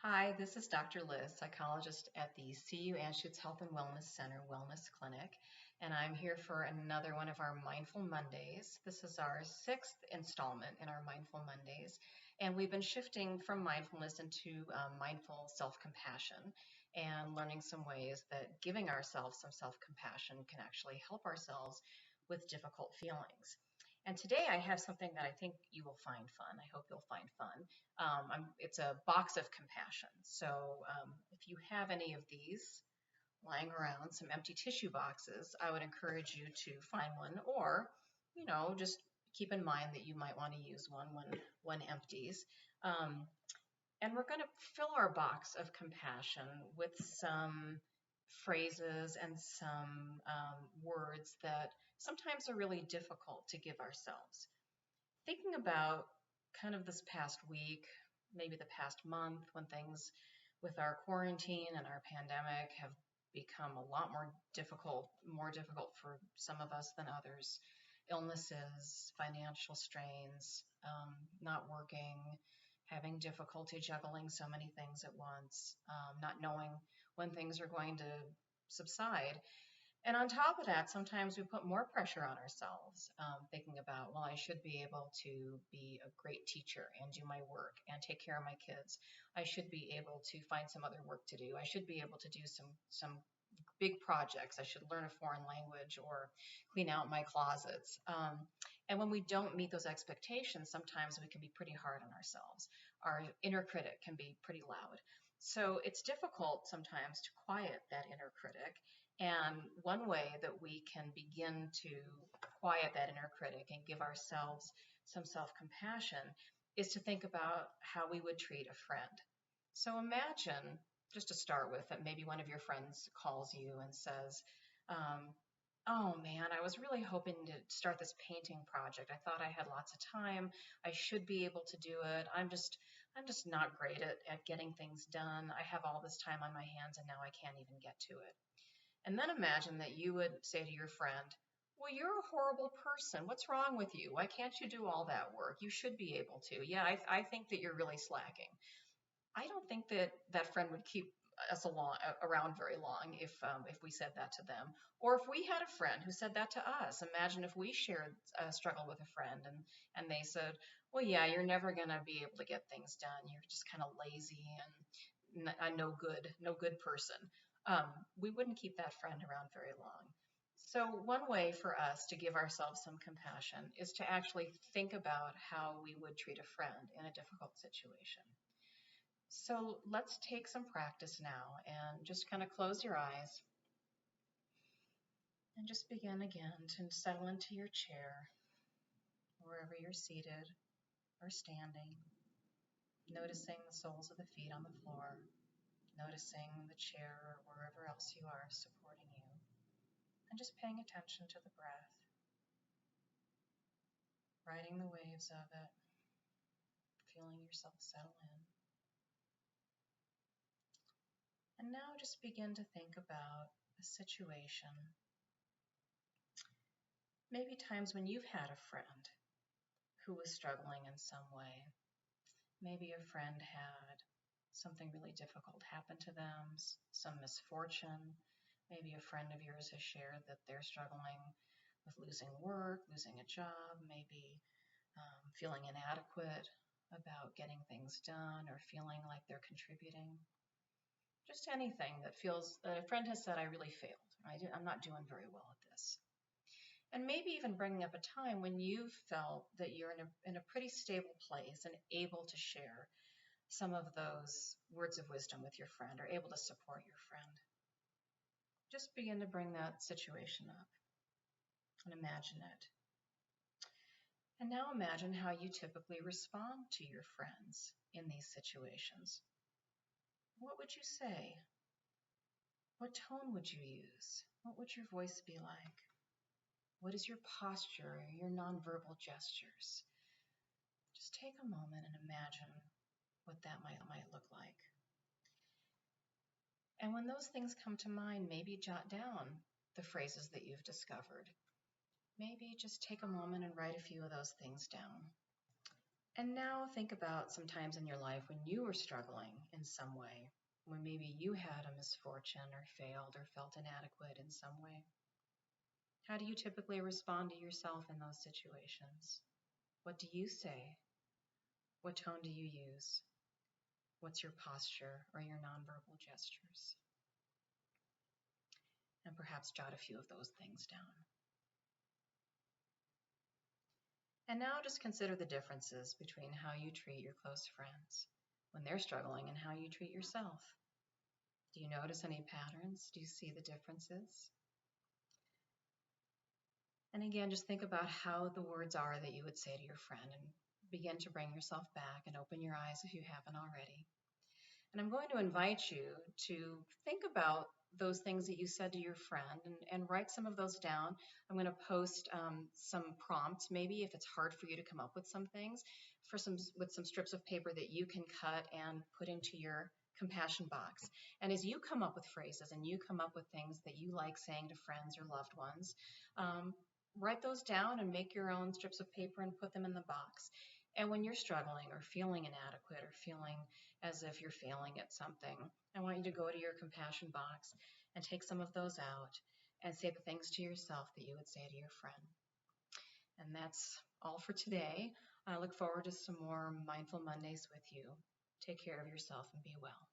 Hi, this is Dr. Liz, psychologist at the CU Anschutz Health and Wellness Center Wellness Clinic, and I'm here for another one of our Mindful Mondays. This is our sixth installment in our Mindful Mondays, and we've been shifting from mindfulness into mindful self-compassion and learning some ways that giving ourselves some self-compassion can actually help ourselves with difficult feelings. And today I have something that I think you will find fun. I hope you'll find fun. It's a box of compassion. So if you have any of these lying around, some empty tissue boxes, I would encourage you to find one, or just keep in mind that you might want to use one when one empties. And we're going to fill our box of compassion with some phrases and some words that sometimes are really difficult to give ourselves. Thinking about kind of this past week, maybe the past month, when things with our quarantine and our pandemic have become a lot more difficult for some of us than others. Illnesses, financial strains, not working, having difficulty juggling so many things at once, not knowing when things are going to subside. And on top of that, sometimes we put more pressure on ourselves, thinking about, well, I should be able to be a great teacher and do my work and take care of my kids. I should be able to find some other work to do. I should be able to do some big projects. I should learn a foreign language or clean out my closets. And when we don't meet those expectations, sometimes we can be pretty hard on ourselves. Our inner critic can be pretty loud. So it's difficult sometimes to quiet that inner critic. And one way that we can begin to quiet that inner critic and give ourselves some self-compassion is to think about how we would treat a friend. So imagine, just to start with, that maybe one of your friends calls you and says, oh man, I was really hoping to start this painting project. I thought I had lots of time. I should be able to do it. I'm just not great at getting things done. I have all this time on my hands and now I can't even get to it. And then imagine that you would say to your friend, well, you're a horrible person. What's wrong with you? Why can't you do all that work? You should be able to. Yeah, I think that you're really slacking. I don't think that that friend would keep us around very long if we said that to them. Or if we had a friend who said that to us. Imagine if we shared a struggle with a friend and they said, well, yeah, you're never going to be able to get things done. You're just kind of lazy and no good person. We wouldn't keep that friend around very long. So one way for us to give ourselves some compassion is to actually think about how we would treat a friend in a difficult situation. So let's take some practice now and just kind of close your eyes and just begin again to settle into your chair, wherever you're seated or standing, noticing the soles of the feet on the floor, noticing the chair or wherever else you are supporting you, and just paying attention to the breath, riding the waves of it, feeling yourself settle in. And now just begin to think about a situation, maybe times when you've had a friend who was struggling in some way. Maybe a friend had something really difficult happen to them, some misfortune. Maybe a friend of yours has shared that they're struggling with losing work, losing a job, maybe feeling inadequate about getting things done or feeling like they're contributing. Just anything that feels that a friend has said, I really failed. I'm not doing very well at this. And maybe even bringing up a time when you felt that you're in a pretty stable place and able to share some of those words of wisdom with your friend or able to support your friend. Just begin to bring that situation up and imagine it. And now imagine how you typically respond to your friends in these situations. What would you say? What tone would you use? What would your voice be like? What is your posture, your nonverbal gestures? Just take a moment and imagine what that might look like. And when those things come to mind, maybe jot down the phrases that you've discovered. Maybe just take a moment and write a few of those things down. And now think about some times in your life when you were struggling in some way, when maybe you had a misfortune or failed or felt inadequate in some way. How do you typically respond to yourself in those situations? What do you say? What tone do you use? What's your posture or your nonverbal gestures? And perhaps jot a few of those things down. And now just consider the differences between how you treat your close friends when they're struggling and how you treat yourself. Do you notice any patterns? Do you see the differences? And again, just think about how the words are that you would say to your friend and begin to bring yourself back and open your eyes if you haven't already. And I'm going to invite you to think about those things that you said to your friend and write some of those down. I'm going to post some prompts, maybe if it's hard for you to come up with some things, with some strips of paper that you can cut and put into your compassion box. And as you come up with phrases and you come up with things that you like saying to friends or loved ones, write those down and make your own strips of paper and put them in the box. And when you're struggling or feeling inadequate or feeling as if you're failing at something, I want you to go to your compassion box and take some of those out and say the things to yourself that you would say to your friend. And that's all for today. I look forward to some more Mindful Mondays with you. Take care of yourself and be well.